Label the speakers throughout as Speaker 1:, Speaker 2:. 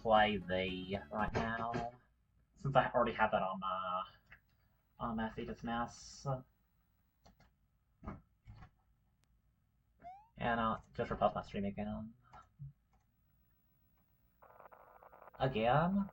Speaker 1: play the right now, since I already have that on my Sea Dismiss. And I'll just repause my stream again. Again?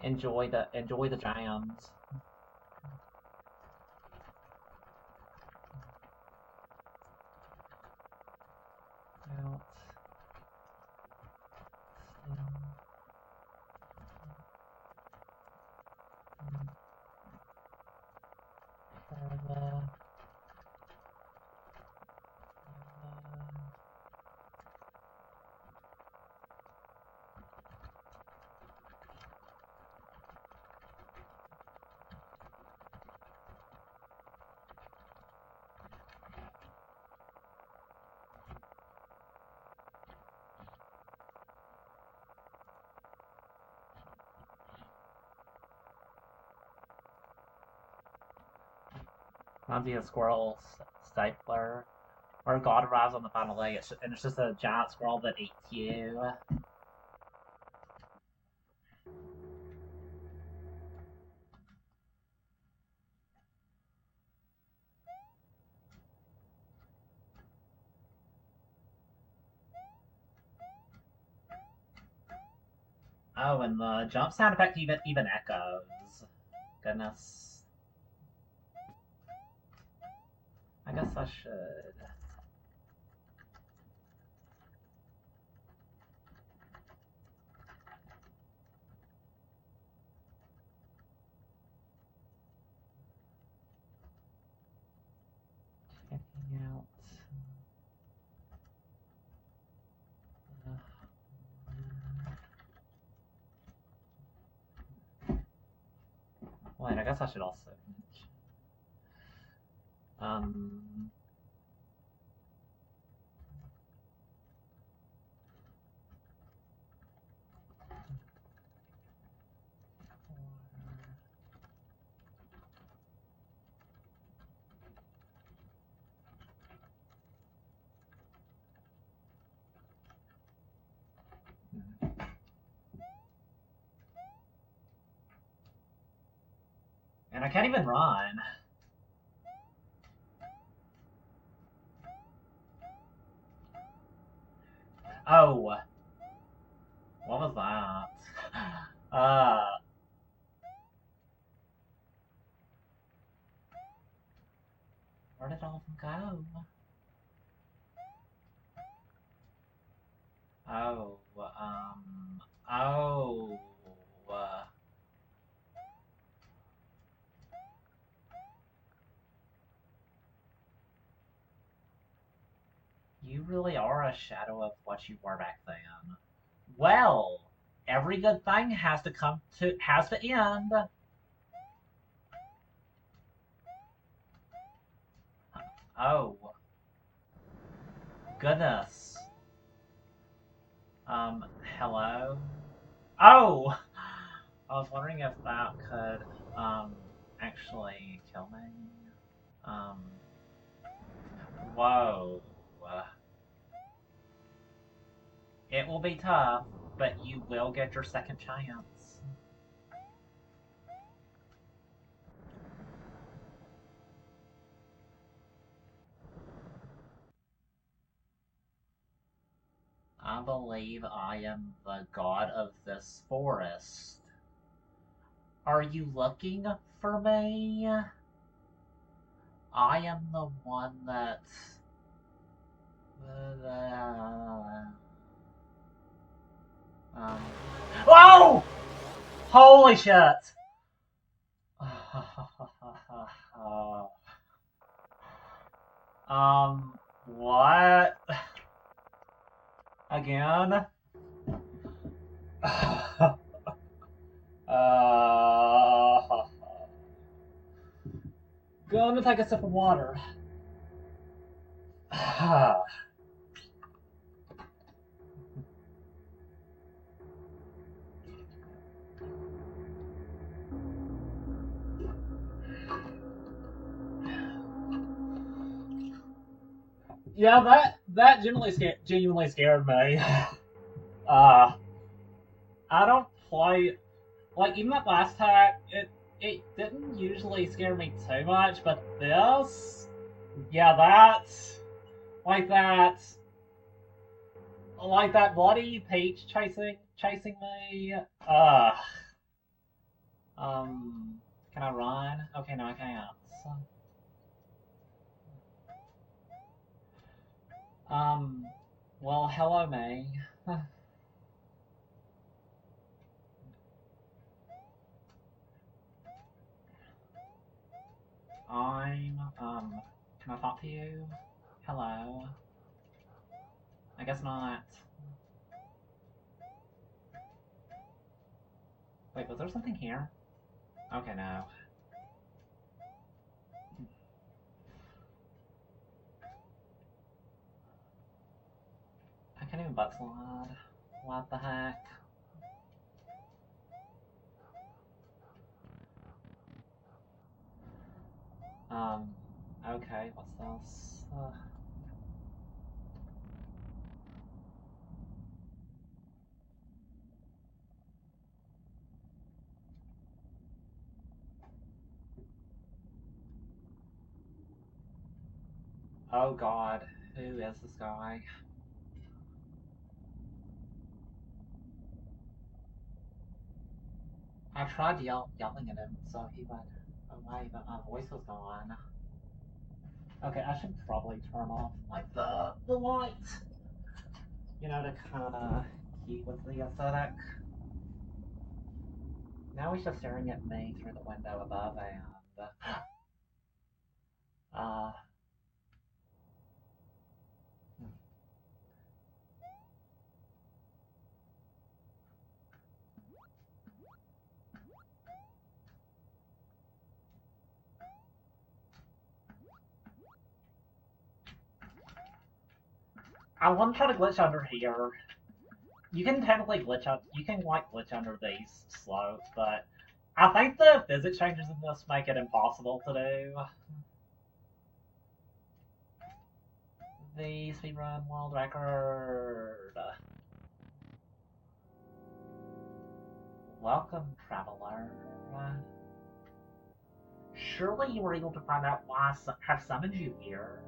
Speaker 1: Enjoy the jams. Out. Reminds me of Squirrel Stapler. Or God arrives on the final day, and it's just a giant squirrel that eats you. Oh, and the jump sound effect even echoes. Goodness. I guess I should. Checking out. Wait, I guess I should also. And I can't even run. Oh. What was that? Where did all of them go? Oh, oh. You really are a shadow of what you were back then. Well, every good thing has to end. Oh. Goodness. Hello? Oh! I was wondering if that could, actually kill me. Whoa. It will be tough, but you will get your second chance. I believe I am the god of this forest. Are you looking for me? I am the one that... Whoa! Holy shit! What? Again? Gonna take a sip of water. Yeah, that genuinely scared me. Uh, I don't play like even that last hack. It didn't usually scare me too much, but this, yeah, that like that bloody Peach chasing me. Um, can I run? Okay, no, I can't. Um, well, hello, May. Can I talk to you? Hello. I guess not. Wait, was there something here? Okay, no. I can't even butt slide. What the heck? Um, okay, what's this? Oh god, who is this guy? I tried yelling at him so he went away, but my voice was gone. Okay, I should probably turn off like the light, to kind of keep with the aesthetic. Now he's just staring at me through the window above, and uh, I want to try to glitch under here. You can technically glitch up. You can like glitch under these slopes, but I think the physics changes in this make it impossible to do. The speedrun world record. Welcome, traveler. Surely you were able to find out why I have summoned you here.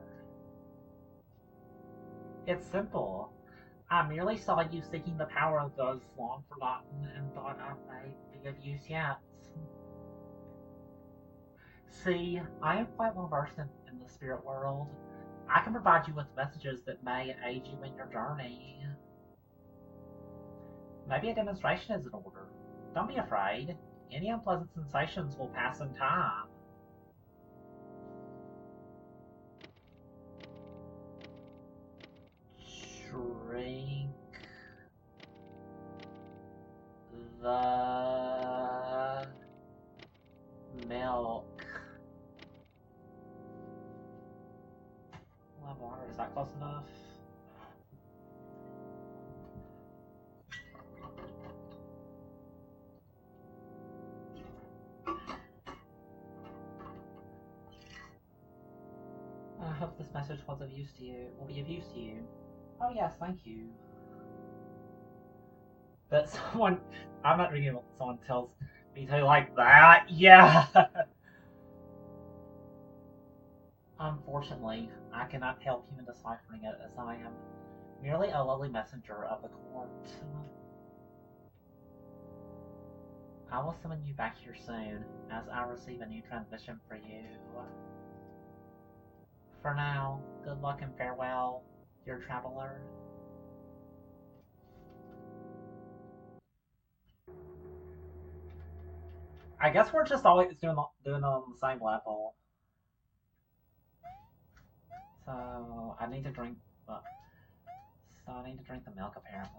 Speaker 1: It's simple. I merely saw you seeking the power of those long forgotten and thought I might be of use yet. See, I am quite well versed in the spirit world. I can provide you with messages that may aid you in your journey. Maybe a demonstration is in order. Don't be afraid. Any unpleasant sensations will pass in time. Drink the milk. I'll have water. Is that close enough? I hope this message was of use to you. Will be of use to you. Oh yes, thank you. But I'm not reading what someone tells me to like that. Yeah. Unfortunately, I cannot help you in deciphering it, as I am merely a lowly messenger of the court. I will summon you back here soon, as I receive a new transmission for you. For now, good luck and farewell, dear traveler. I guess we're just always doing on the same level. So I need to drink. So I need to drink the milk apparently.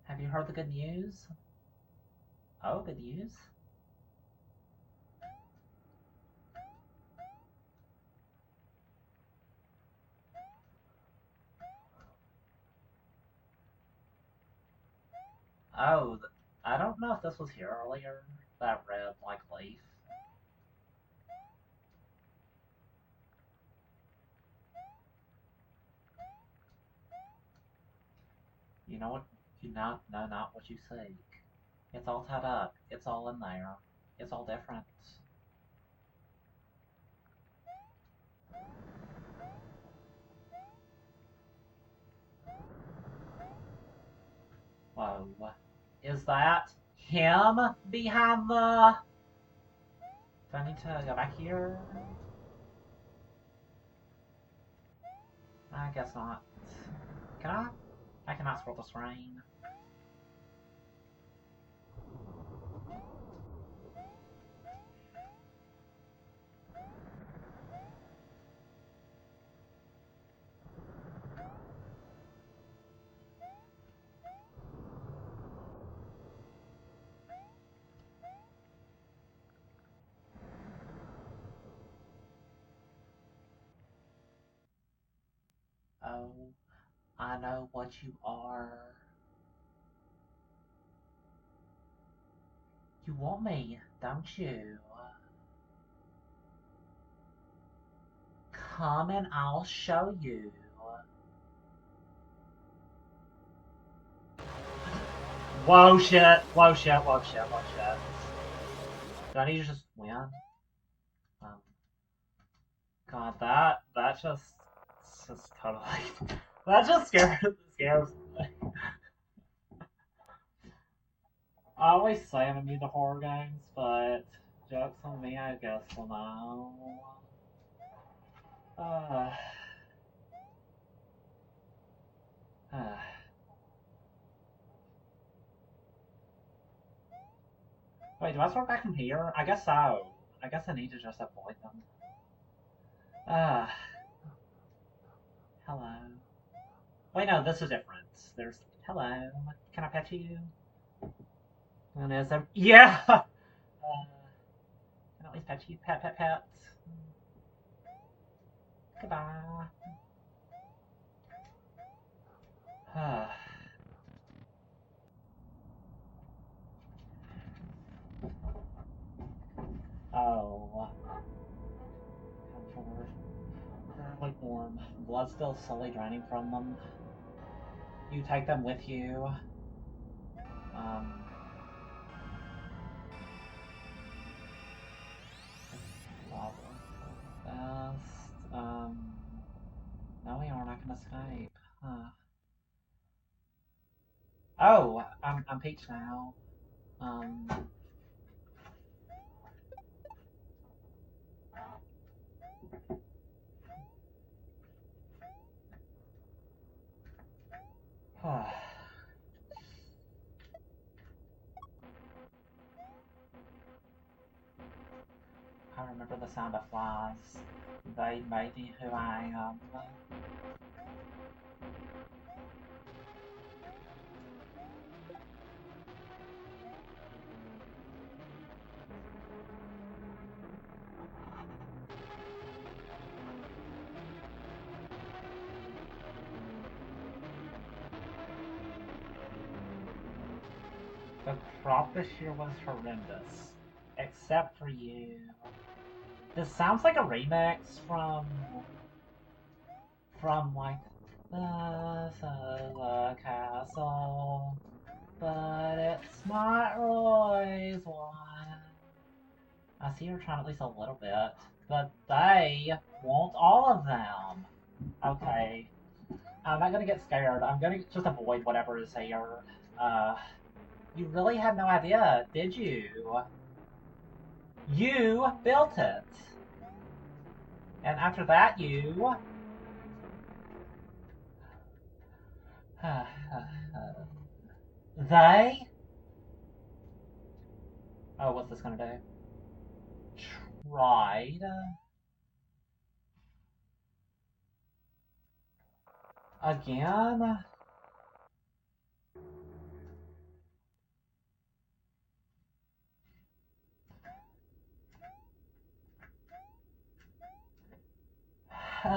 Speaker 1: Have you heard the good news? Oh, good news. Oh, I don't know if this was here earlier. That red, like, leaf. You know what? No, not what you seek. It's all tied up. It's all in there. It's all different. Whoa. Is that him behind the... Do I need to go back here? I guess not. Can I? I cannot scroll the screen. Oh, I know what you are. You want me, don't you? Come and I'll show you. Whoa shit, whoa shit, whoa shit, whoa shit. Do I need to just win? Um, God, that just totally, that just scares me. I always say I'm immune to horror games, but jokes on me, I guess now. Uh, uh. Wait, do I start back from here? I guess so. I guess I need to just avoid them. Hello. Wait, no, this is different. There's, hello. Can I pet you? And there's a, yeah! Can I at least pet you? Pet, pet, pet. Goodbye. Oh. Come forward. They're like warm. Blood still slowly draining from them. You take them with you. Best. No, we are not gonna Skype. Huh. Oh, I'm Peach now. Um. I remember the sound of flies. They made me who I am. The crop this year was horrendous. Except for you. This sounds like a remix from like the castle. But it's not Roy's one. I see you're trying at least a little bit. But they want all of them. Okay. I'm not gonna get scared. I'm gonna just avoid whatever is here. You really had no idea, did you? You built it. And after that, you... They... Oh, what's this gonna do? Tried... Again? Hey,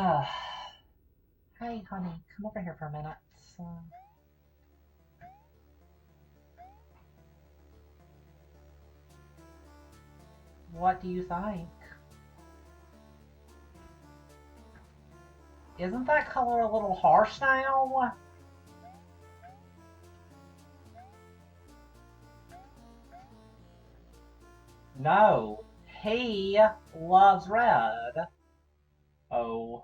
Speaker 1: honey, come over here for a minute. What do you think? Isn't that color a little harsh now? No, he loves red. Oh.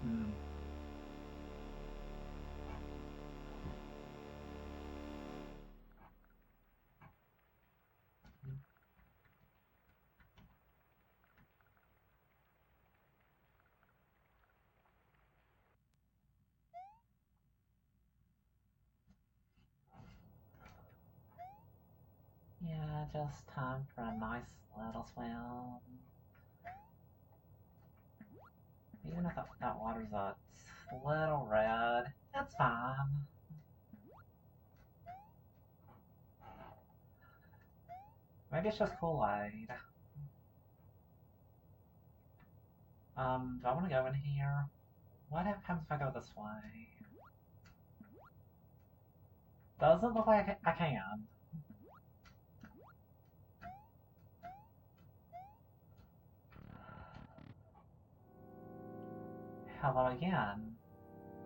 Speaker 1: Hmm. Yeah, just time for a nice little swim. Even if that water's a little red, that's fine. Maybe it's just Kool-Aid. Do I want to go in here? What happens if I go this way? Doesn't look like I can. Hello again,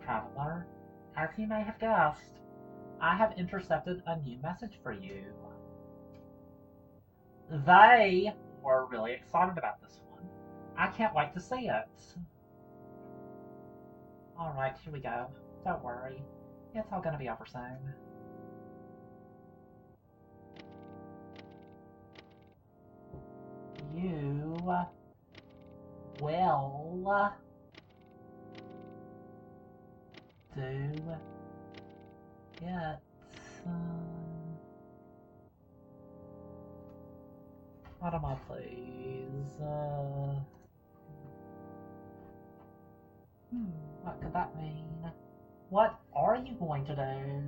Speaker 1: traveler. As you may have guessed, I have intercepted a new message for you. They were really excited about this one. I can't wait to see it. Alright, here we go. Don't worry. It's all gonna be over soon. You will do it. What am I, please? What could that mean? What are you going to do?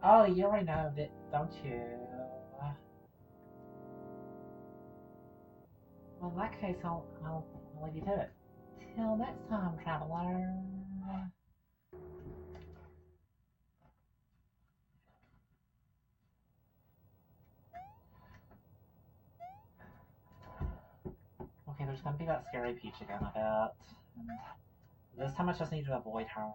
Speaker 1: Oh, you already know that, don't you? Well, in that case, I'll leave you to it. Till next time, traveler. Okay, there's gonna be that scary Peach again, I bet. And this time I just need to avoid her.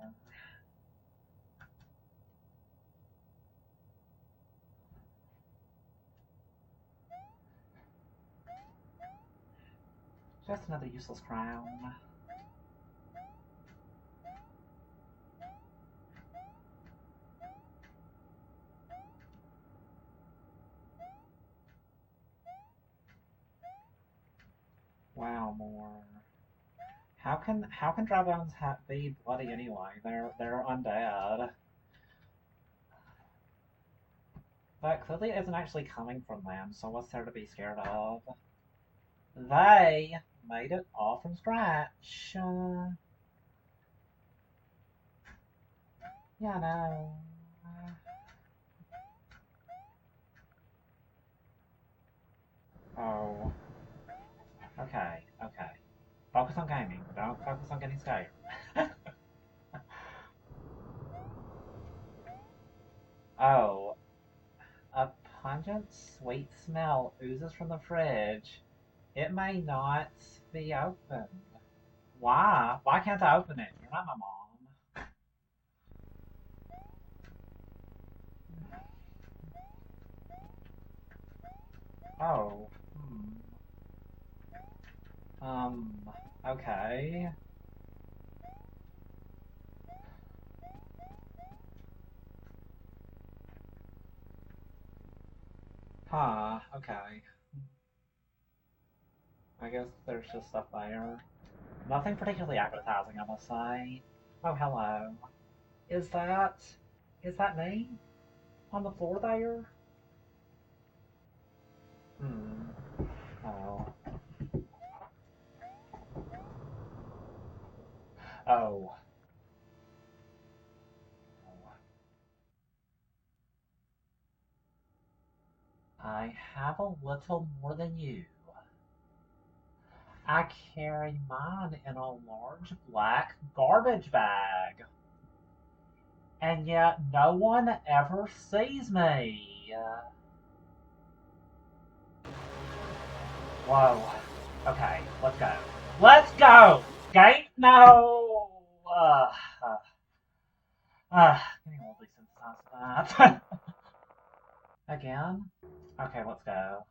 Speaker 1: Just another useless crown. Wow, more. How can dry bones be bloody anyway? They're undead. That clearly isn't actually coming from them, so what's there to be scared of? They made it all from scratch. Yeah, no. Oh. Okay, okay. Focus on gaming, don't focus on getting scared. Oh. A pungent, sweet smell oozes from the fridge. It may not be opened. Why? Why can't I open it? You're not my mom. Oh. Um, okay. Huh, okay. I guess there's just stuff there. Nothing particularly appetizing, I must say. Oh, hello. Is that... is that me? On the floor there? Hmm. Oh. Oh. I have a little more than you. I carry mine in a large black garbage bag. And yet no one ever sees me. Whoa. Okay, let's go. Let's go! Game? No! Getting a little desensitized to that. Again? Okay, let's go.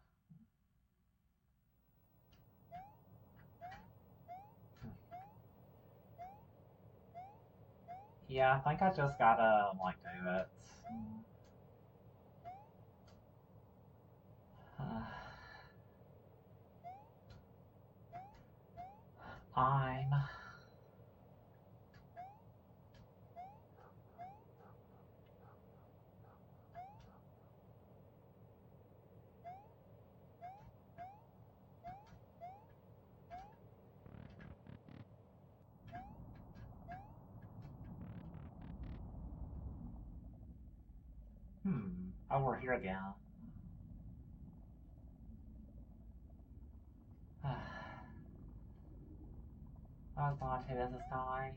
Speaker 1: Yeah, I think I just gotta, like, do it. I'm... Oh, we're here again. Oh gosh, who is this guy?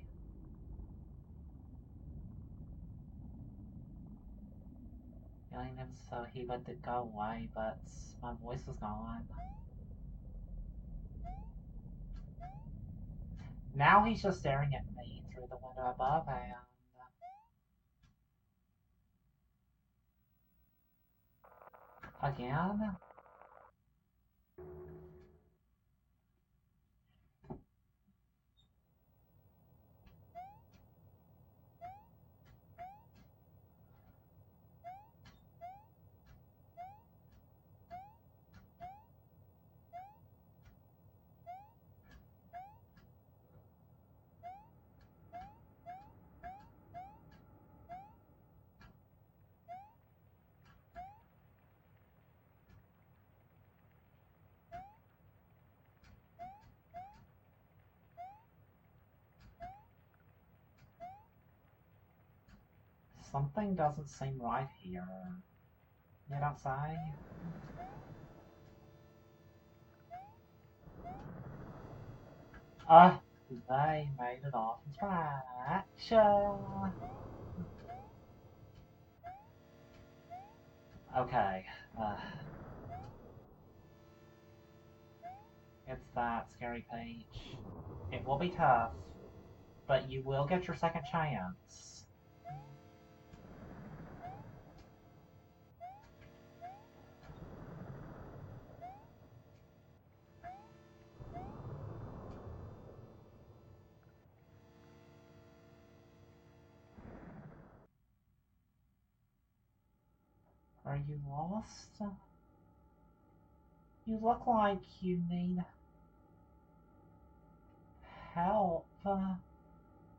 Speaker 1: Yelling him so he would go away, but my voice is gone. Now he's just staring at me through the window above and... Again? Something doesn't seem right here. You don't say? They made it off from scratch. Okay. It's that scary page. It will be tough, but you will get your second chance. Are you lost? You look like you need help,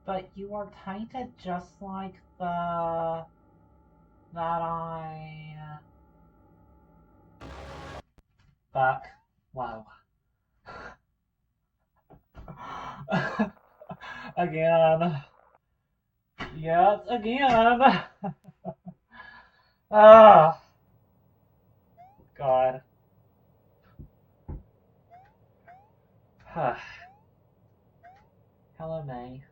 Speaker 1: but you are tainted just like the... that I... Fuck. Wow. Again. Yes, again. Ah. God. Hello, May.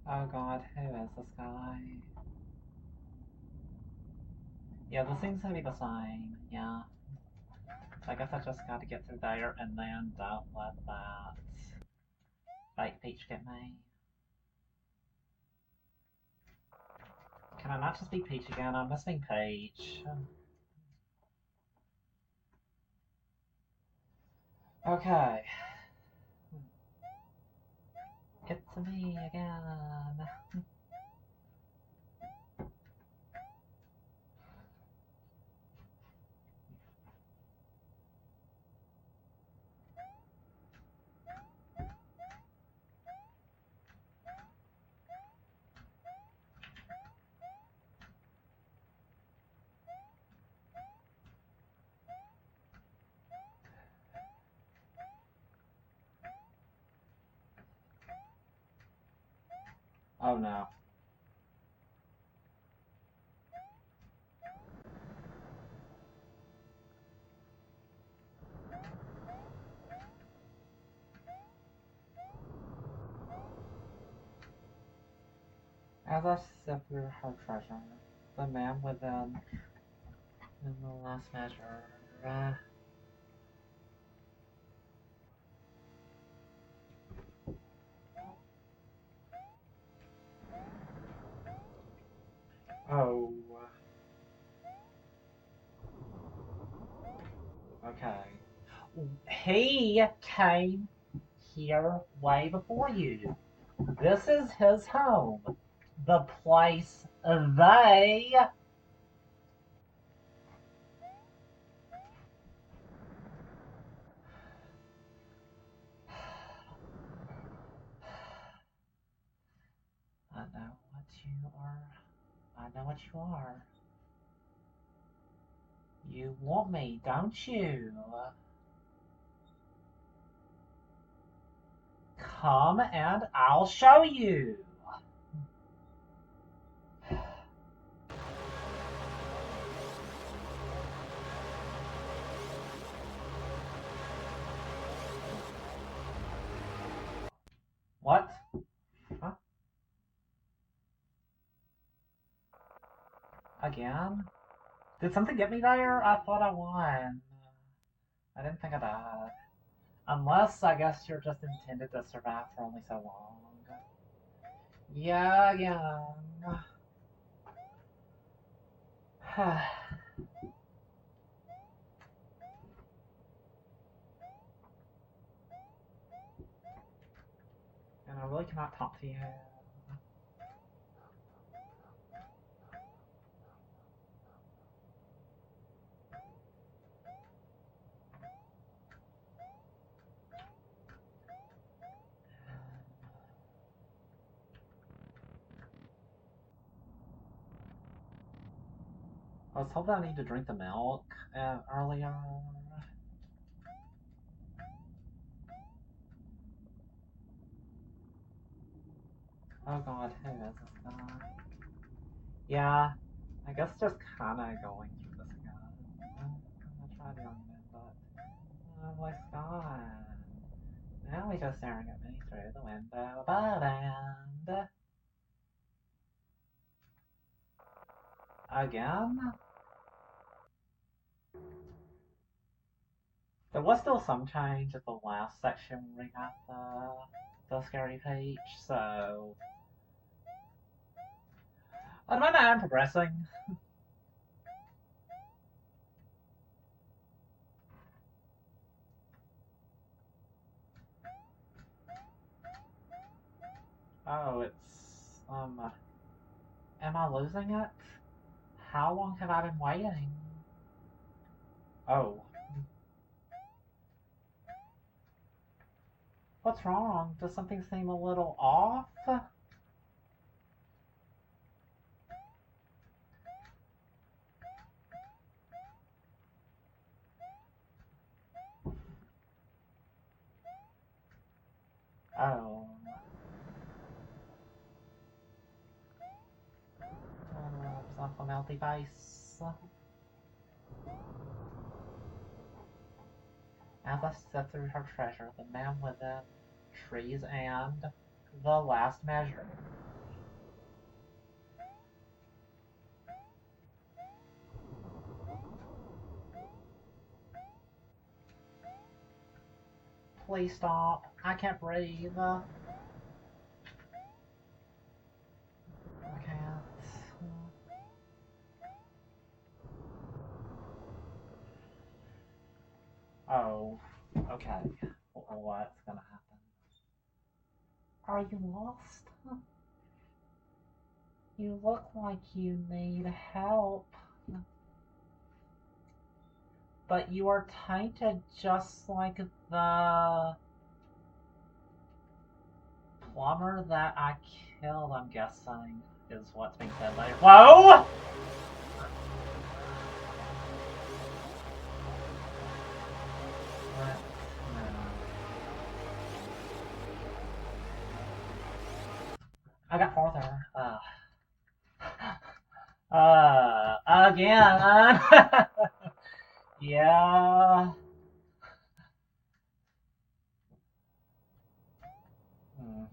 Speaker 1: Oh god, who is this guy? Yeah, this seems to be the same, yeah. I guess I just gotta get through there and then don't let that fake Peach get me. Can I not just be Peach again? I'm missing Peach. Okay. It's me again. Oh no. As I sift through her treasure, the man within in the last measure. Oh. Okay. He came here way before you. This is his home. The place they. I know what you are. I know what you are. You want me, don't you? Come and I'll show you. What? Huh? Again? Did something get me there? I thought I won. I didn't think of that. Unless, I guess you're just intended to survive for only so long. Yeah, yeah. And I really cannot talk to you. I was told that I need to drink the milk earlier. Oh god, who is this guy? Yeah, I guess just kinda going through this again. I'm gonna try doing it, but oh my god. Now he's just staring at me through the window above and again? There was still some change at the last section when we got the scary peach, so I don't know, I'm progressing. Oh, it's am I losing it? How long have I been waiting? Oh. What's wrong? Does something seem a little off? Oh. Some melty face. As I sift through her treasure, the man within, trees, and the last measure. Please stop. I can't breathe. I can't. Oh. Okay. What's gonna happen? Are you lost? You look like you need help. But you are tainted just like the plumber that I killed, I'm guessing, is what's being said later. Whoa! I got farther. Again. Yeah. Hmm.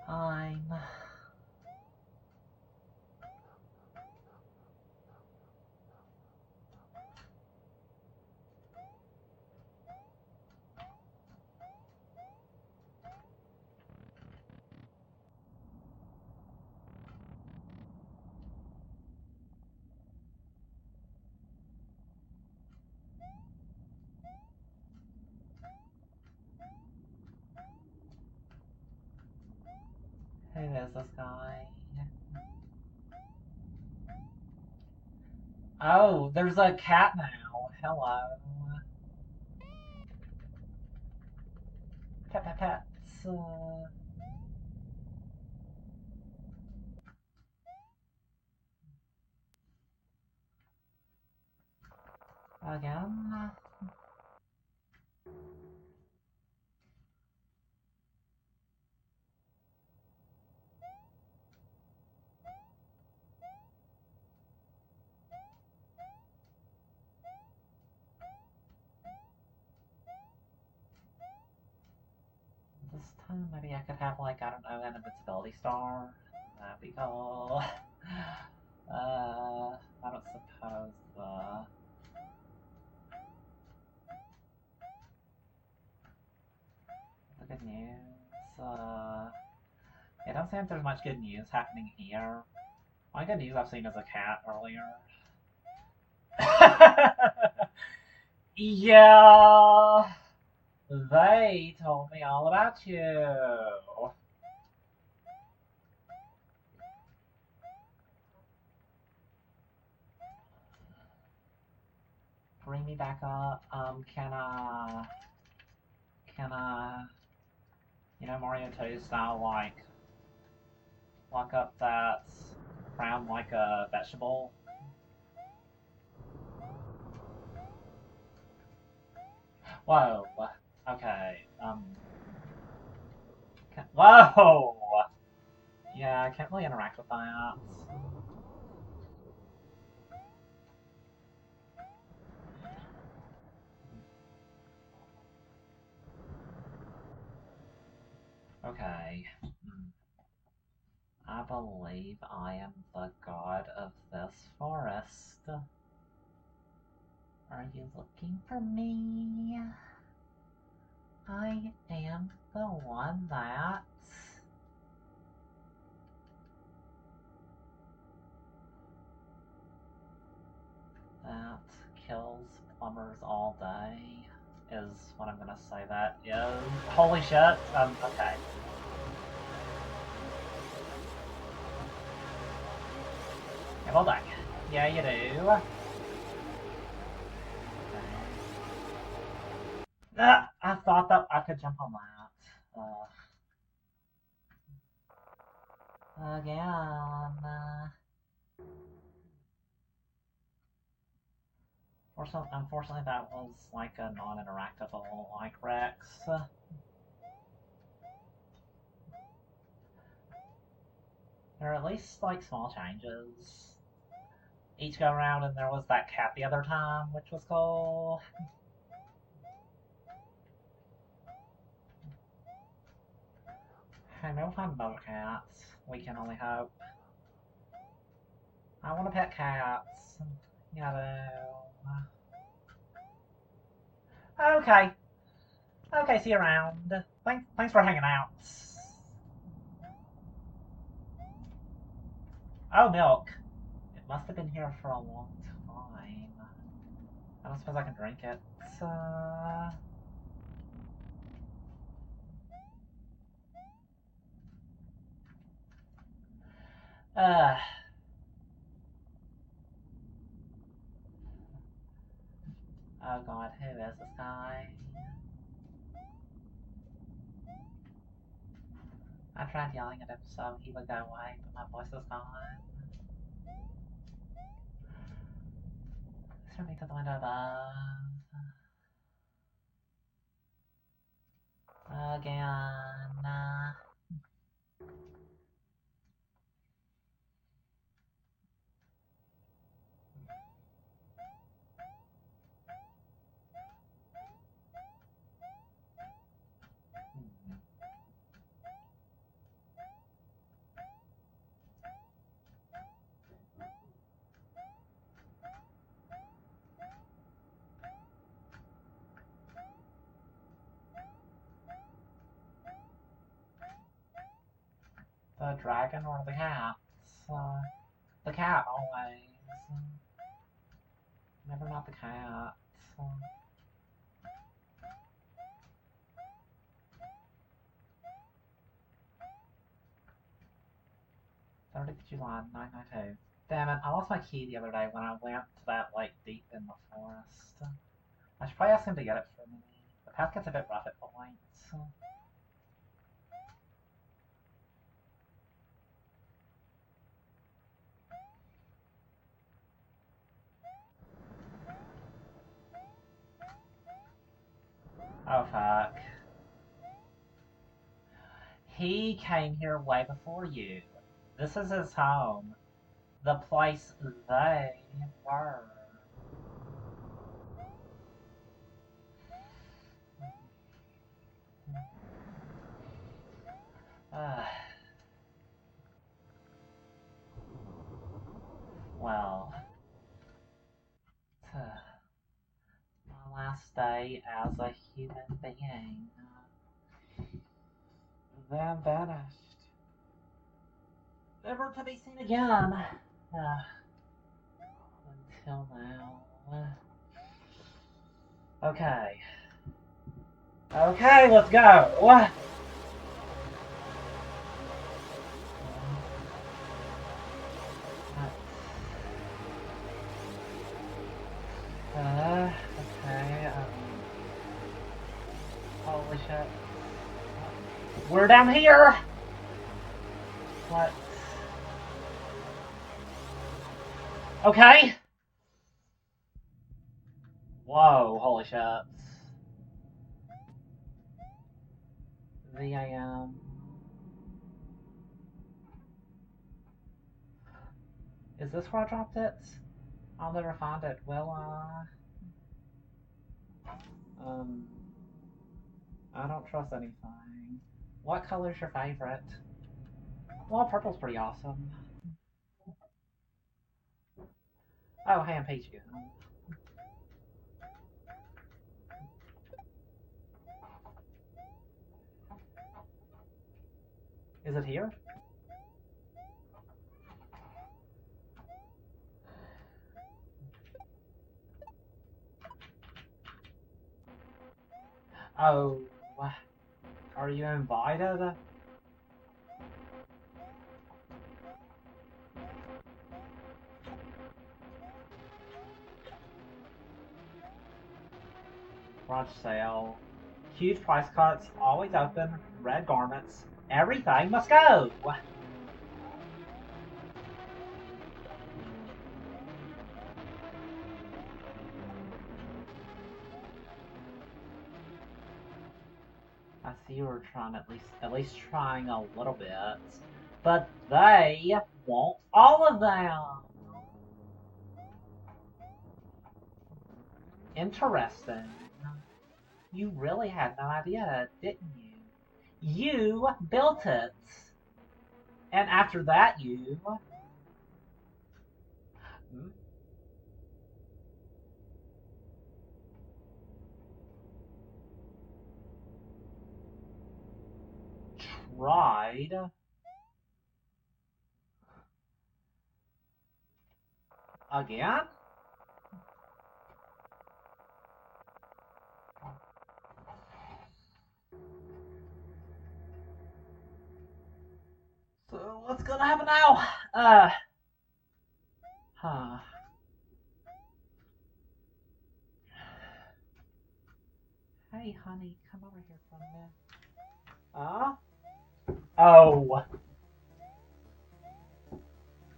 Speaker 1: I'm... Who is this guy? Oh, there's a cat now. Hello. Pets. Again. This time, maybe I could have, like, I don't know, an invincibility star. That'd be cool. I don't suppose, the good news, it doesn't seem like there's much good news happening here. My good news I've seen is a cat earlier. Yeah, they told me all about you. Bring me back up. Can I, you know, Mario 2 style, like, lock up that round like a vegetable? Whoa. Okay. Whoa! Yeah, I can't really interact with that. Okay. I believe I am the god of this forest. Are you looking for me? I am the one that kills plumbers all day, is what I'm gonna say that is. Holy shit, okay. Yeah, well done. Yeah, you do. Okay. I thought that I could jump on that. Again. Unfortunately, that was like a non-interactable, like, Rex. There are at least, like, small changes each go around, and there was that cat the other time, which was cool. Hey, maybe we'll find another cat. We can only hope. I want to pet cats. You know. Okay. Okay, see you around. Thanks for hanging out. Oh, milk. It must have been here for a long time. I don't suppose I can drink it. Uh, oh god, who is this guy? I tried yelling at him so he would go away, but my voice is gone. Throw me to the window above. Again. The dragon or the cat? The cat always. Never not the cat. July 992. Damn it, I lost my key the other day when I went to that lake deep in the forest. I should probably ask him to get it for me. The path gets a bit rough at points. Oh fuck. He came here way before you. This is his home. The place they were. Well, my last day as a human being. Then vanished. Never to be seen again. Until now. Okay. Okay, let's go. Okay, holy shit. We're down here! What? Okay! Whoa, holy shit. VAM. Is this where I dropped it? I'll never find it, will I? I don't trust anything. What color's your favorite? Well, purple's pretty awesome. Oh, hey, I'm Peach again. Is it here? Oh, are you invited? Garage sale. Huge price cuts, always open, red garments. Everything must go! I see you were trying at least trying a little bit. But they want all of them! Interesting. You really had no idea, didn't you? You built it! And after that, you... tried Again? So what's gonna happen now? Huh. Hey, honey, come over here for a minute. Oh.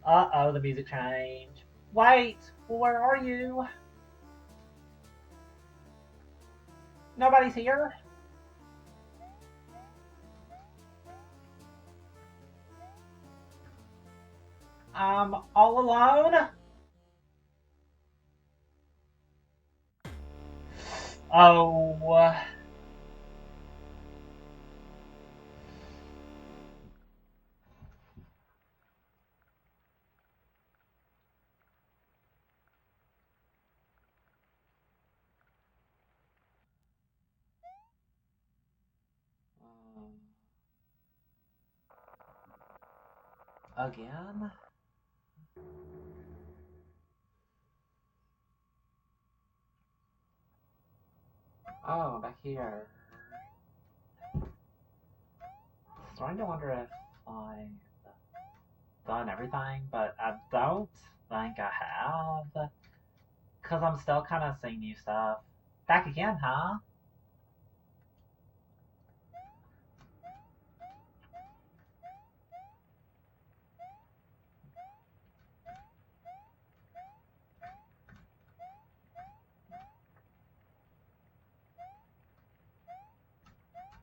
Speaker 1: Uh-oh, the music changed. Wait, where are you? Nobody's here? I'm all alone? Oh. Again? Oh, back here. Starting to wonder if I've done everything, but I don't think I have. Because I'm still kind of seeing new stuff. Back again, huh?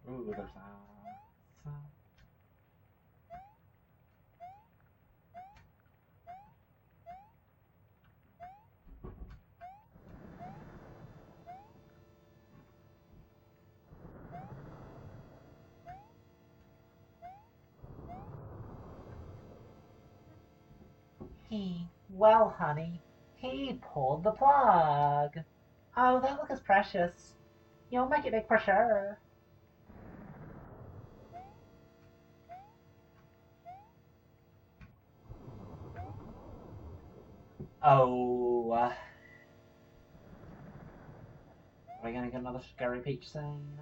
Speaker 1: Ooh, there's that. Well, honey, he pulled the plug. Oh, that look is precious. You'll make it big for sure. Oh, are we gonna get another Scary Peach scene?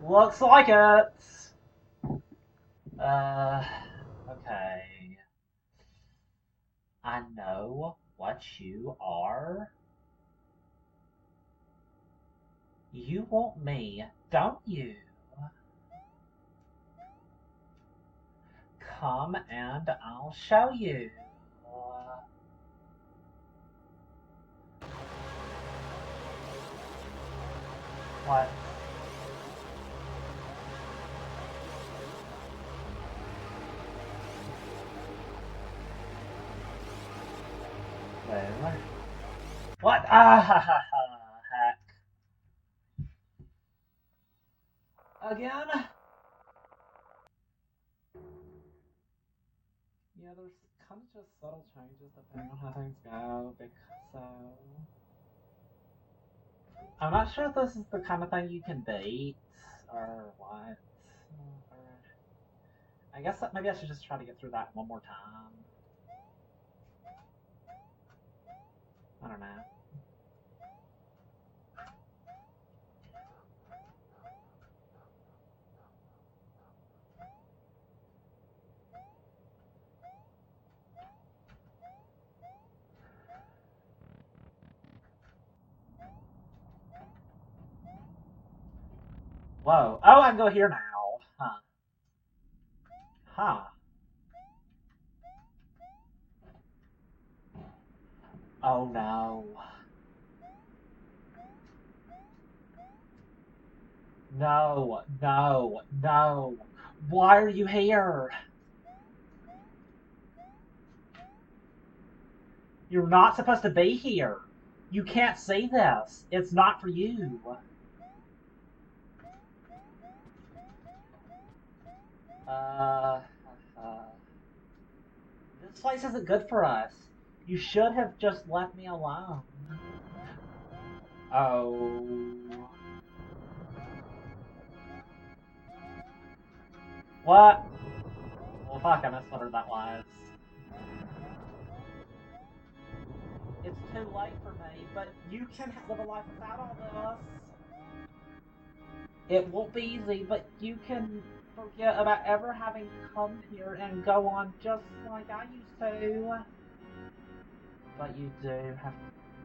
Speaker 1: Looks like it! Okay. I know what you are. You want me, don't you? Come and I'll show you. What? Wait, what? Ah, ha, ha, ha, heck. Again? Yeah, there's kind of just subtle changes depending on how things go, so... I'm not sure if this is the kind of thing you can beat, or what. I guess that maybe I should just try to get through that one more time. I don't know. Whoa. Oh, I can go here now. Huh. Huh. Oh no. No, no, no. Why are you here? You're not supposed to be here. You can't see this. It's not for you. Uh, this place isn't good for us. You should have just left me alone. Oh. What? Well, fuck, I missed whatever that was. it's too late for me, but you can live a life without all this. It won't be easy, but you can forget about ever having come here and go on just like I used to. But you do have,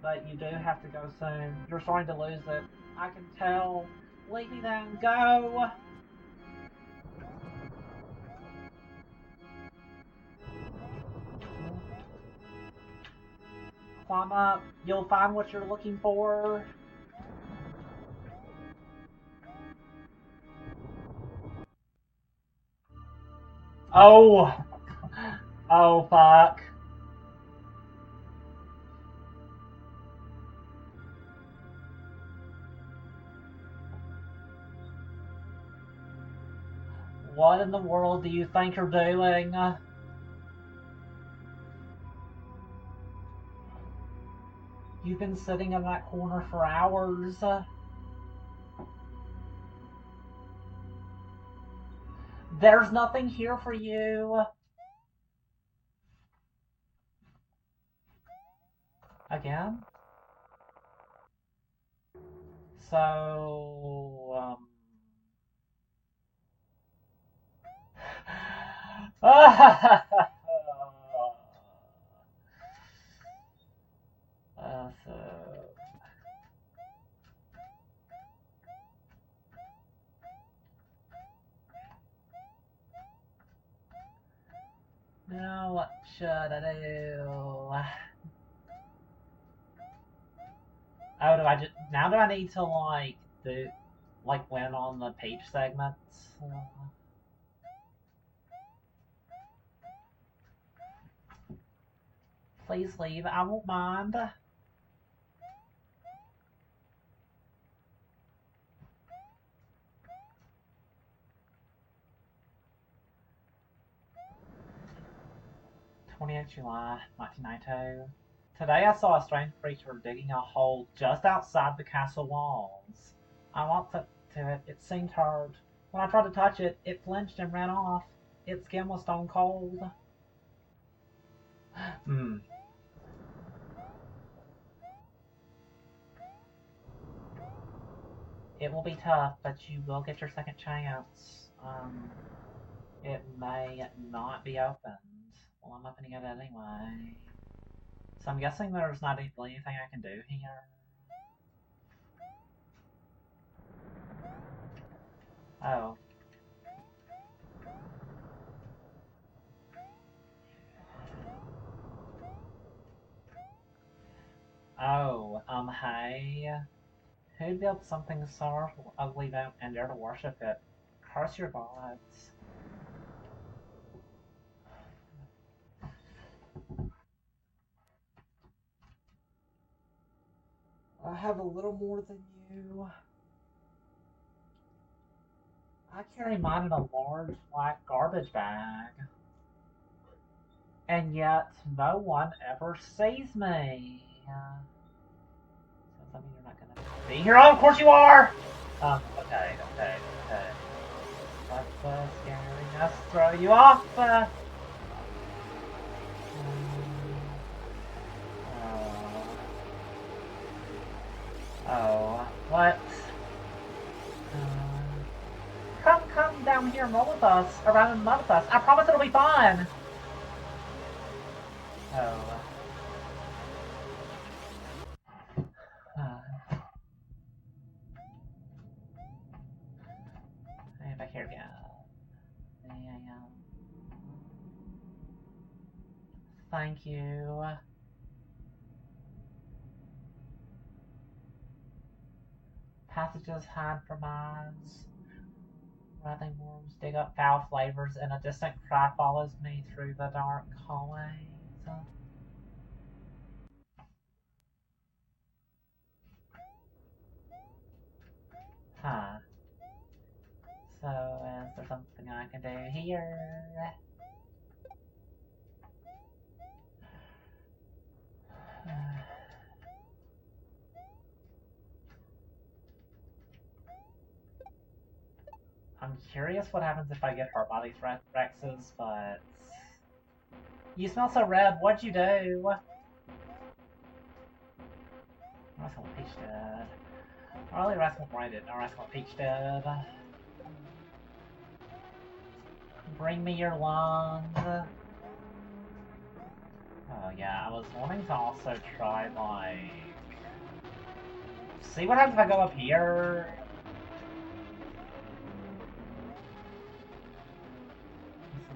Speaker 1: but you do have to go soon. You're starting to lose it. I can tell. Leave me then. Go. Climb up. You'll find what you're looking for. Oh. Oh, fuck. What in the world do you think you're doing? You've been sitting in that corner for hours. There's nothing here for you. Again? So, so... Now what should I do? Oh, now do I need to, like, win on the Peach segments? Please leave, I won't mind. July 1992. Today I saw a strange creature digging a hole just outside the castle walls. I walked up to it. It seemed hurt. When I tried to touch it, it flinched and ran off. Its skin was stone cold. It will be tough, but you will get your second chance. It may not be opened. Well, I'm opening it anyway. So I'm guessing there's not really anything I can do here. Oh. Oh, hey. Who built something so ugly and dare to worship it? Curse your gods. I have a little more than you. I carry mine in a large black garbage bag. And yet, no one ever sees me. So does that mean you're not gonna be here? Oh, of course you are! Okay. Let's scaring us throw you off! Oh, what? Come down here and roll with us, around and mud with us. I promise it'll be fun! Oh. Back here again. Thank you. Passages hide from eyes. Writhing worms dig up foul flavors, and a distant cry follows me through the dark hallways. Huh. So, is there something I can do here? I'm curious what happens if I get hurt by these Rexes, but... You smell so red, what'd you do? Probably Rascal Brian did, not Rascal Peach did. Bring me your lungs. Oh yeah, I was wanting to also try, like... See what happens if I go up here?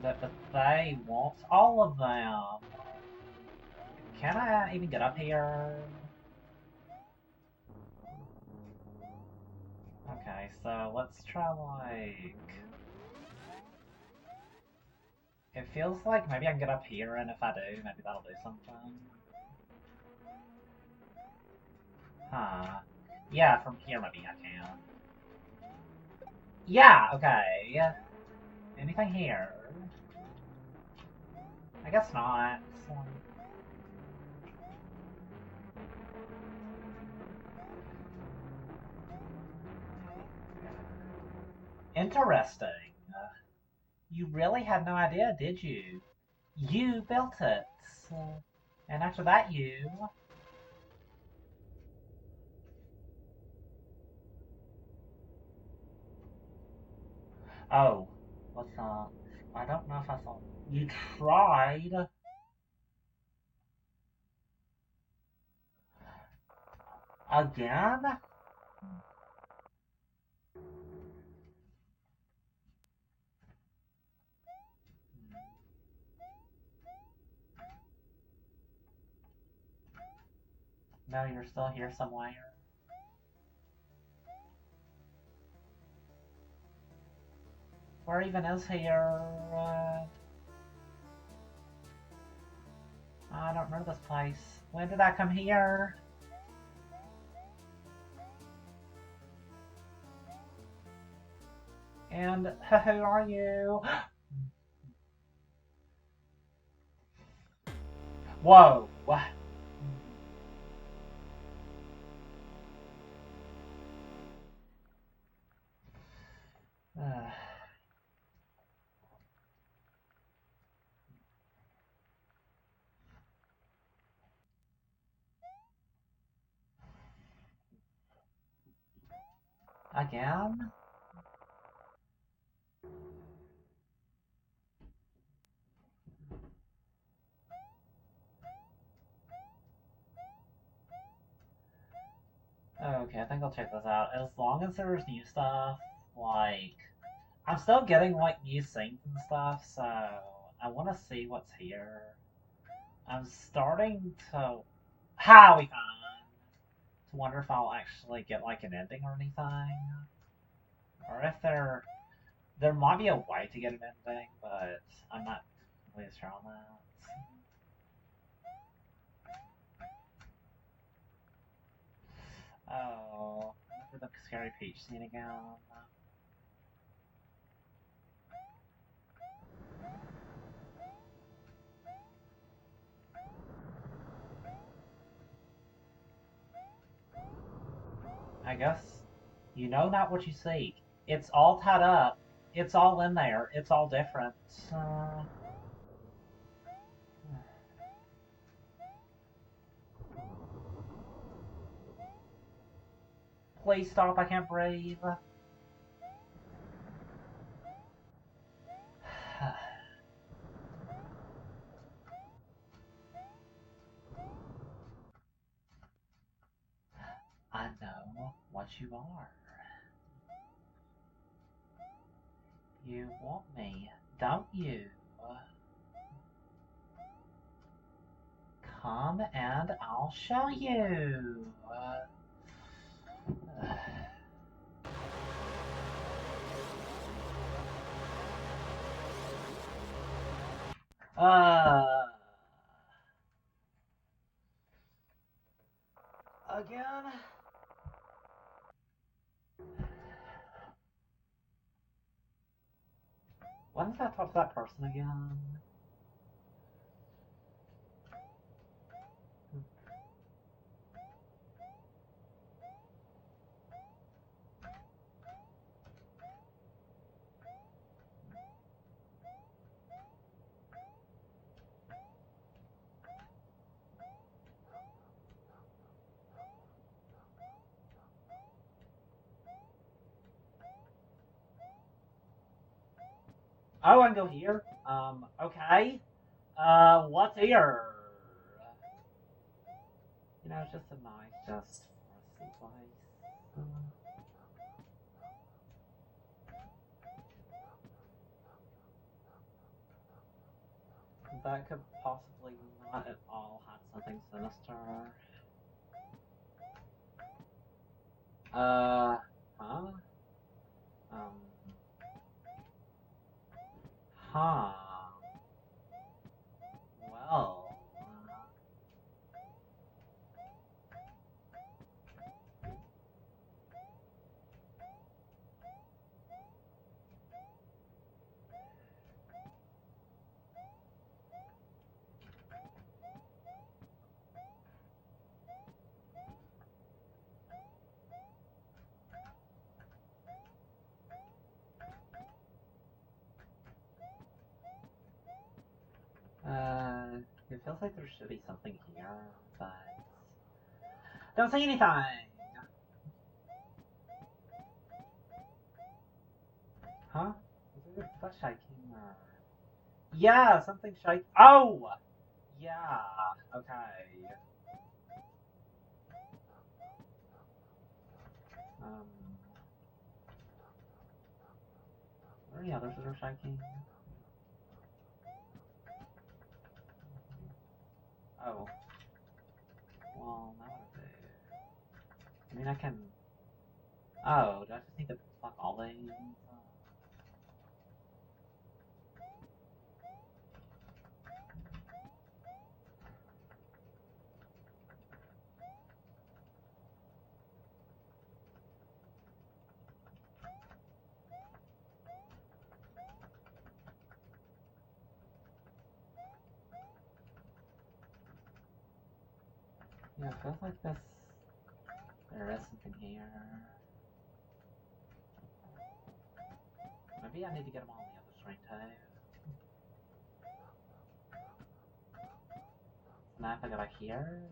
Speaker 1: But they want all of them. Can I even get up here? Okay, so let's try, like... It feels like maybe I can get up here, and if I do, maybe that'll do something. Huh. Yeah, from here maybe I can. Yeah, okay. Anything here? I guess not. Interesting. You really had no idea, did you? You built it. And after that, you... Oh, what's up? I don't know if I saw... You tried? Again? No, you're still here somewhere. Where even is here? I don't remember this place. When did I come here? And who are you? Whoa! What? Again? Okay, I think I'll check this out. As long as there's new stuff, like... I'm still getting, like, new scenes and stuff, so... I want to see what's here. I'm starting to... Ha! We found! To wonder if I'll actually get, like, an ending or anything. Or if there... There might be a way to get an ending, but I'm not really sure on that. Oh, look at the Scary Peach scene again. I guess you know not what you seek. It's all tied up. It's all in there. It's all different. Please stop, I can't breathe. I know what you are. You want me, don't you? Come and I'll show you. Again? When did I talk to that person again? Oh, I can go here? Okay. What's here? You know, it's just a nice, just rusty place. That could possibly not at all have something sinister. Huh? Um, huh. Well, it feels like there should be something here, but don't say anything. Huh? Is that shaking or? Yeah, something shake. Oh, yeah. Okay. Um, are there any others that are shaking? Oh. Well, now what do I do? I mean, I can. Oh, do I just need to pluck all these? Yeah, it feels like this. There is something here. Maybe I need to get them all on the other screen too. So now if I go back here.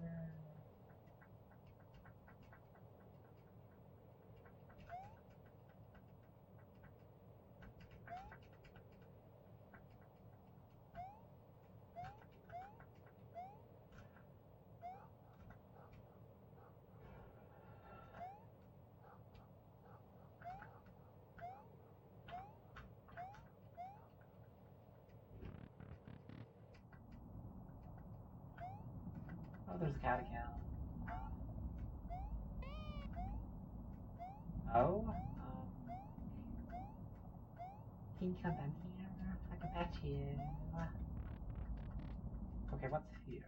Speaker 1: Oh, there's a cat again. Oh, can you come down here? I can pet you. Okay, what's here?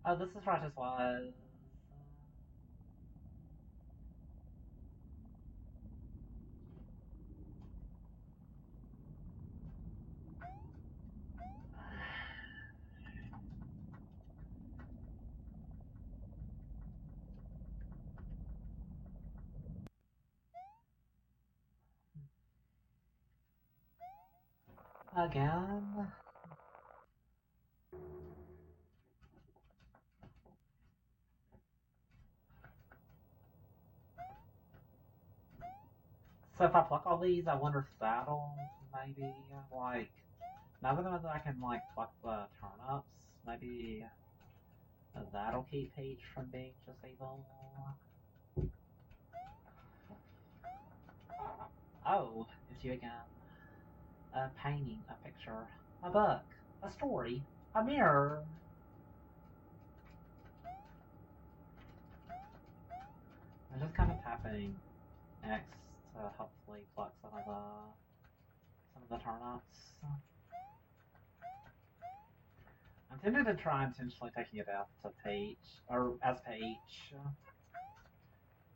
Speaker 1: Oh, this is where I just was. Again? So if I pluck all these, I wonder if that'll maybe, like, now that I can, like, pluck the turnips, maybe that'll keep Peach from being just evil. Oh, it's you again. A painting, a picture, a book, a story, a mirror. I'm just kind of tapping X to hopefully pluck some of the turnips. I'm tempted to try intentionally taking it out to Peach, or as Peach,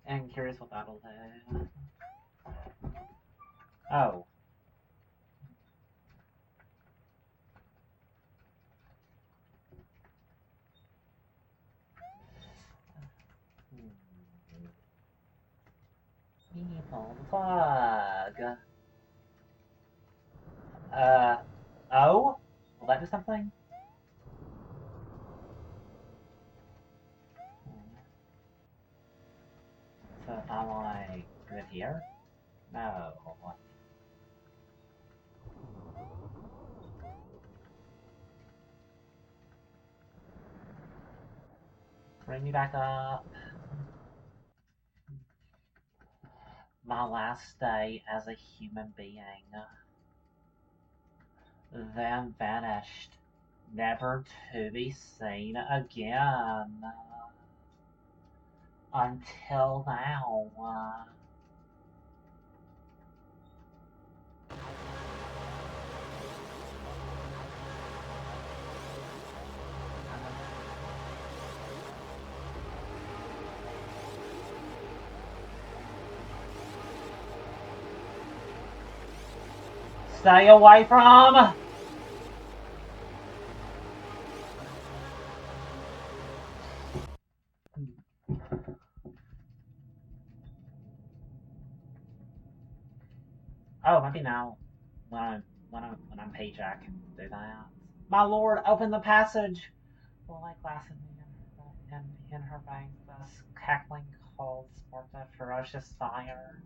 Speaker 1: and curious what that'll do. Oh. Me pull the plug. Oh? Will that do something? So if I like do it here? No. Bring me back up. My last day as a human being. Then vanished, never to be seen again. Until now. Stay away from! Oh, maybe now, when I'm Paige, I can do that. My lord, open the passage! Like glass in her veins, thus cackling cold sparked a ferocious fire.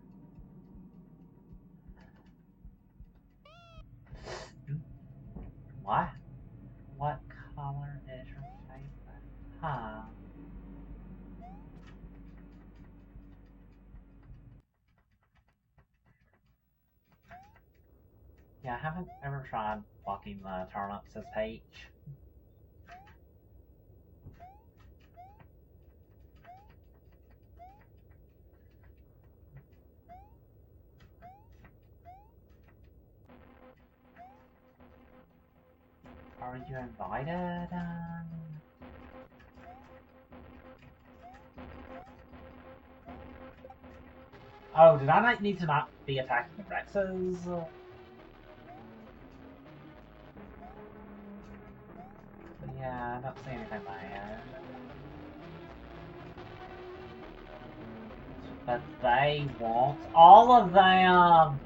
Speaker 1: What? What color is your favorite? Huh? Yeah, I haven't ever tried plucking the turnips as Paige. Are you invited? Oh, did I need to not be attacking the Rexes? Yeah, I don't see anything there. But they want all of them!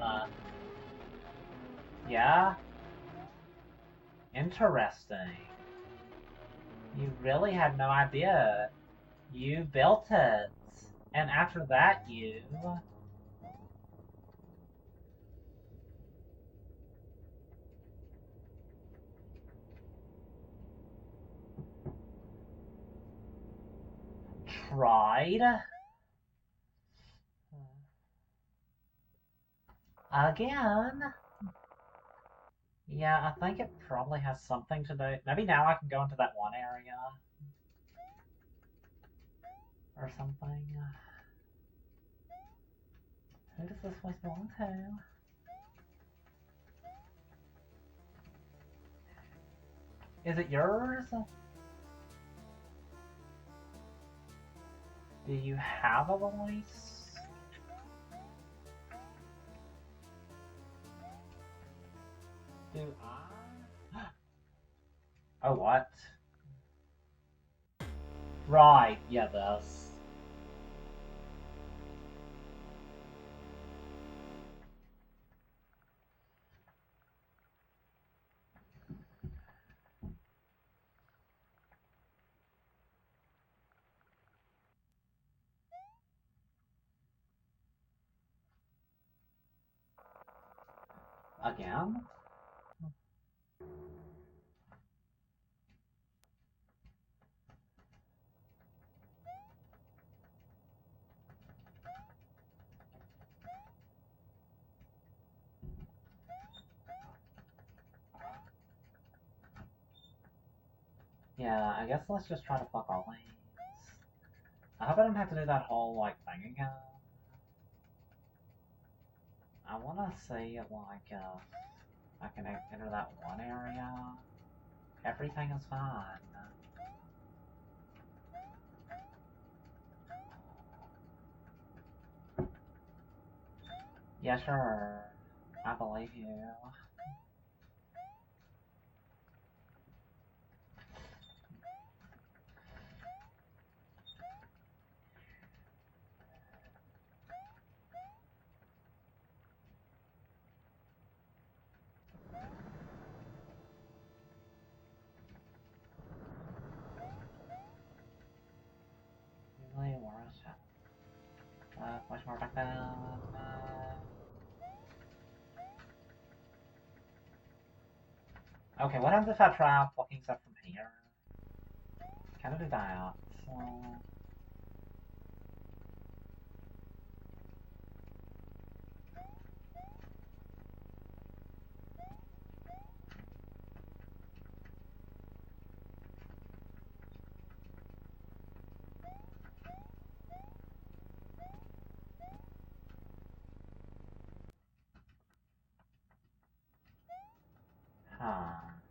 Speaker 1: Yeah? Interesting. You really had no idea. You built it. And after that, you... tried? Again? Yeah, I think it probably has something to do... Maybe now I can go into that one area. Or something. Who does this place belong to? Is it yours? Do you have a voice? Do I? Oh, what? Right, yeah, this. Again? Yeah, I guess let's just try to fuck all these. I hope I don't have to do that whole, like, thing again. I wanna see, like, I can enter that one area. Everything is fine. Yeah, sure. I believe you. Really worse. Much more back down. Okay, what happens if I try plucking stuff from here? Can I do that? Well,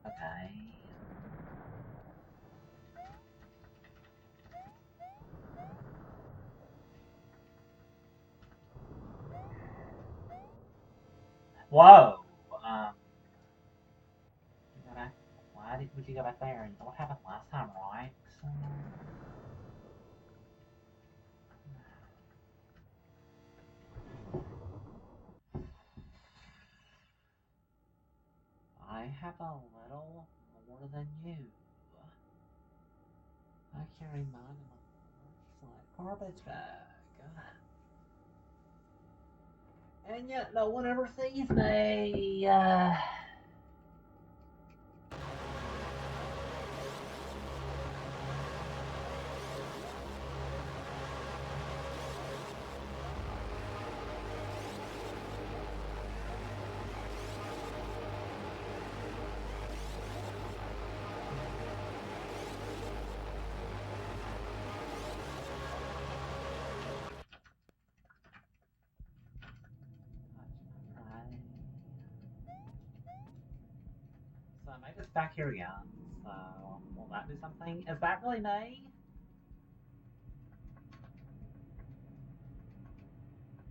Speaker 1: okay. Whoa! You go back. Would you go back there? You know what happened last time, right? So, I have a little more than you. I carry mine in a large garbage bag. And yet no one ever sees me. So I made this back here again. So will that do something? Is that really me?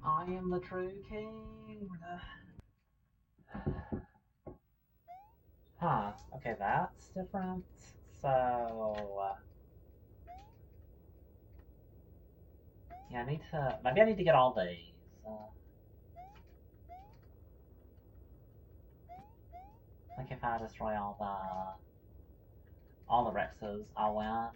Speaker 1: I am the true king. Huh. Okay, that's different. So yeah, maybe I need to get all these. Like if I destroy all the Rexes, I'll win.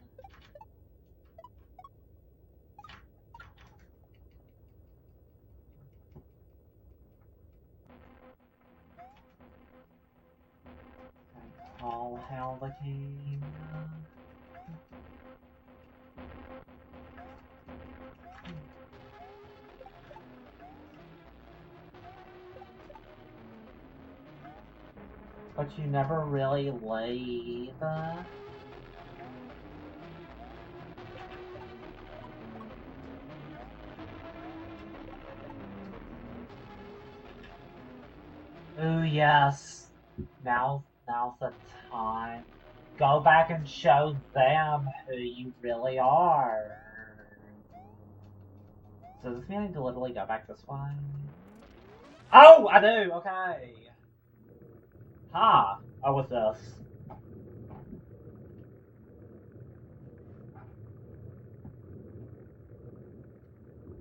Speaker 1: All hail the king. But you never really leave. Ooh, yes. Now's the time. Go back and show them who you really are. So does this mean I need to literally go back this way? Oh, I do, okay. Ha! Oh, what's this?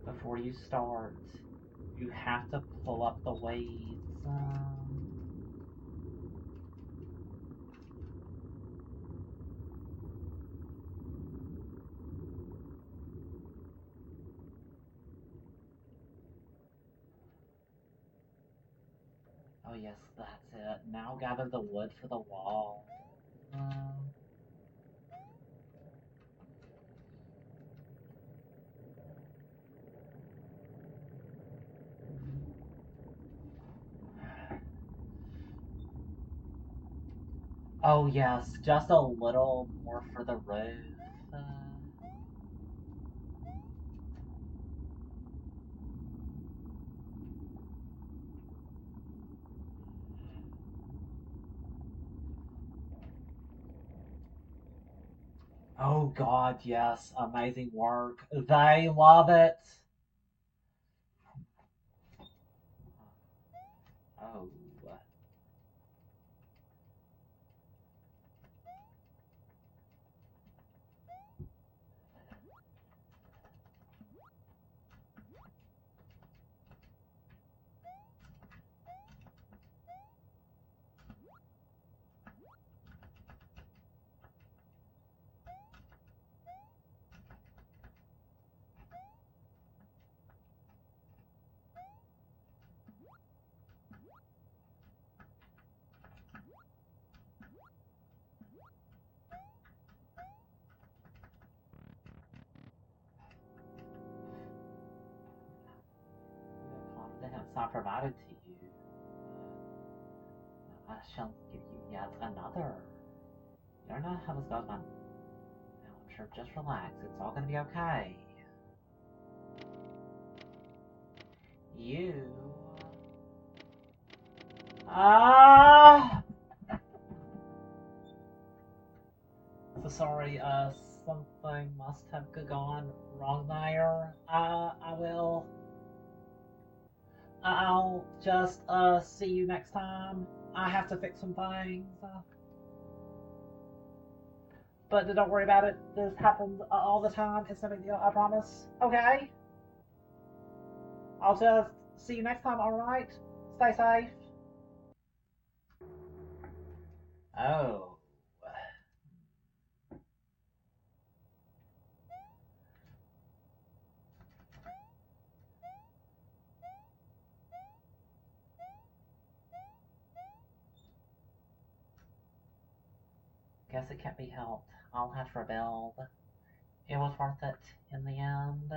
Speaker 1: Before you start, you have to pull up the weights. Oh yes, that's it. Now gather the wood for the wall. Oh yes, just a little more for the roof. Oh god, yes, amazing work. They love it. Oh. I provided to you, I shall give you yet another. You don't know how this goes, man. Now, I'm sure, just relax. It's all gonna be okay. You... So sorry, something must have gone wrong there. I'll just, see you next time. I have to fix some things. But don't worry about it. This happens all the time. It's no big deal, I promise. Okay? I'll just see you next time, alright? Stay safe. Oh. Guess it can't be helped. I'll have to rebuild. It was worth it in the end.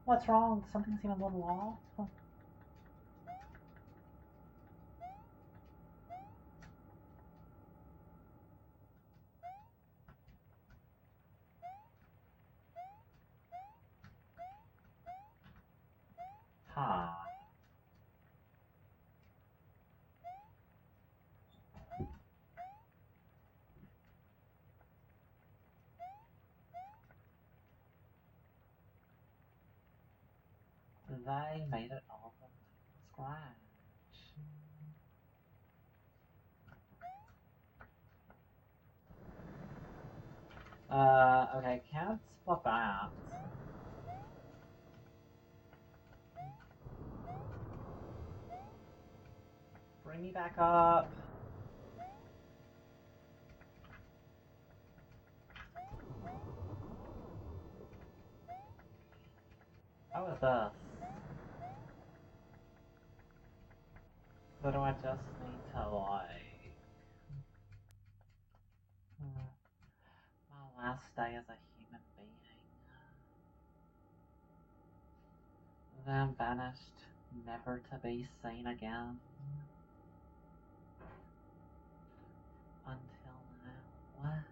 Speaker 1: What's wrong? Something seemed a little off. Huh. They made it all from scratch. Okay, can't split that. Bring me back up. How is this? So do I just need to, like... my last day as a human being. Then vanished, never to be seen again. Until now.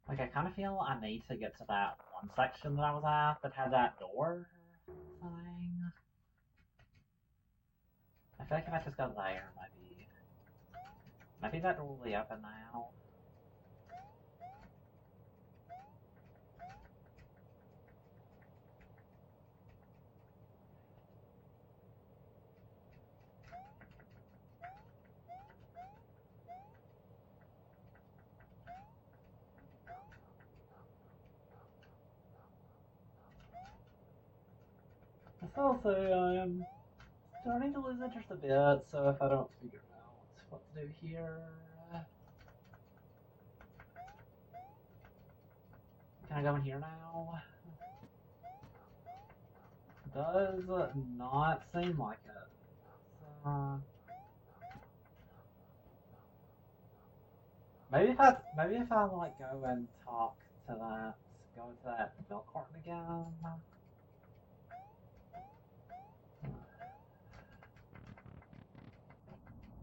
Speaker 1: Like, I kind of feel I need to get to that one section that I was at that had that door thing. I feel like if I just go there, maybe that door will be open now. I still say I am starting to lose interest a bit, so if I don't figure out what to do here... Can I go in here now? Does not seem like it. Maybe if I like go and talk to go into that milk carton again.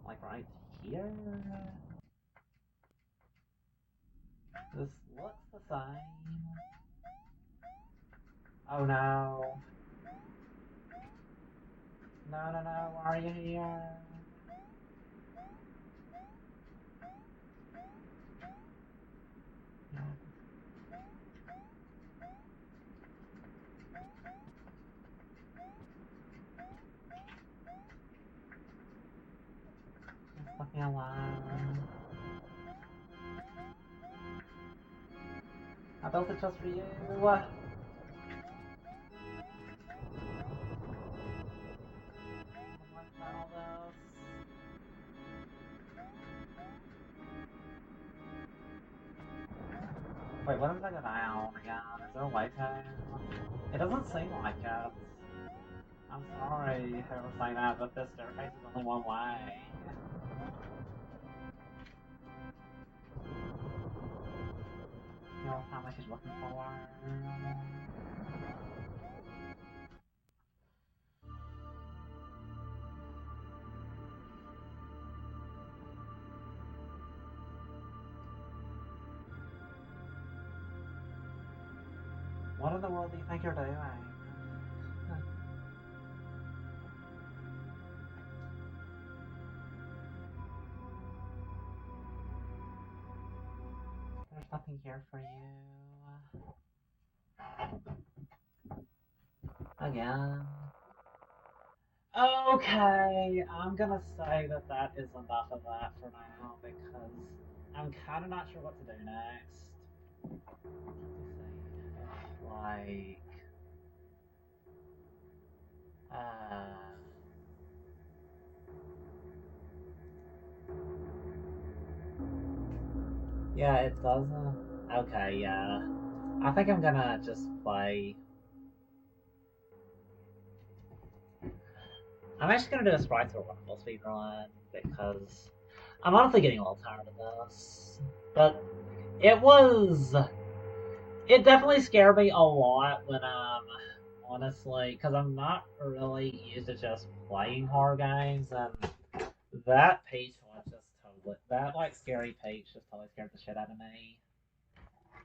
Speaker 1: Like right here. This looks the same. Oh no. No, why are you here? Just leave me alone. I built it just for you. Wait, what if I go down again? Is there a way to? It doesn't seem like it. I'm sorry, whoever's saying that, but this staircase is only one way. You know what time she's looking for? What in the world do you think you're doing? There's nothing here for you. Again. Okay, I'm gonna say that that is enough of that for now because I'm kind of not sure what to do next. Let's see. Yeah, it doesn't. Okay, yeah. I think I'm gonna just play. I'm actually gonna do a Sprite through Rumble speedrun because I'm honestly getting a little tired of this. But it was. It definitely scared me a lot when honestly, because I'm not really used to just playing horror games, and that Peach was just totally, that like scary Peach just totally scared the shit out of me.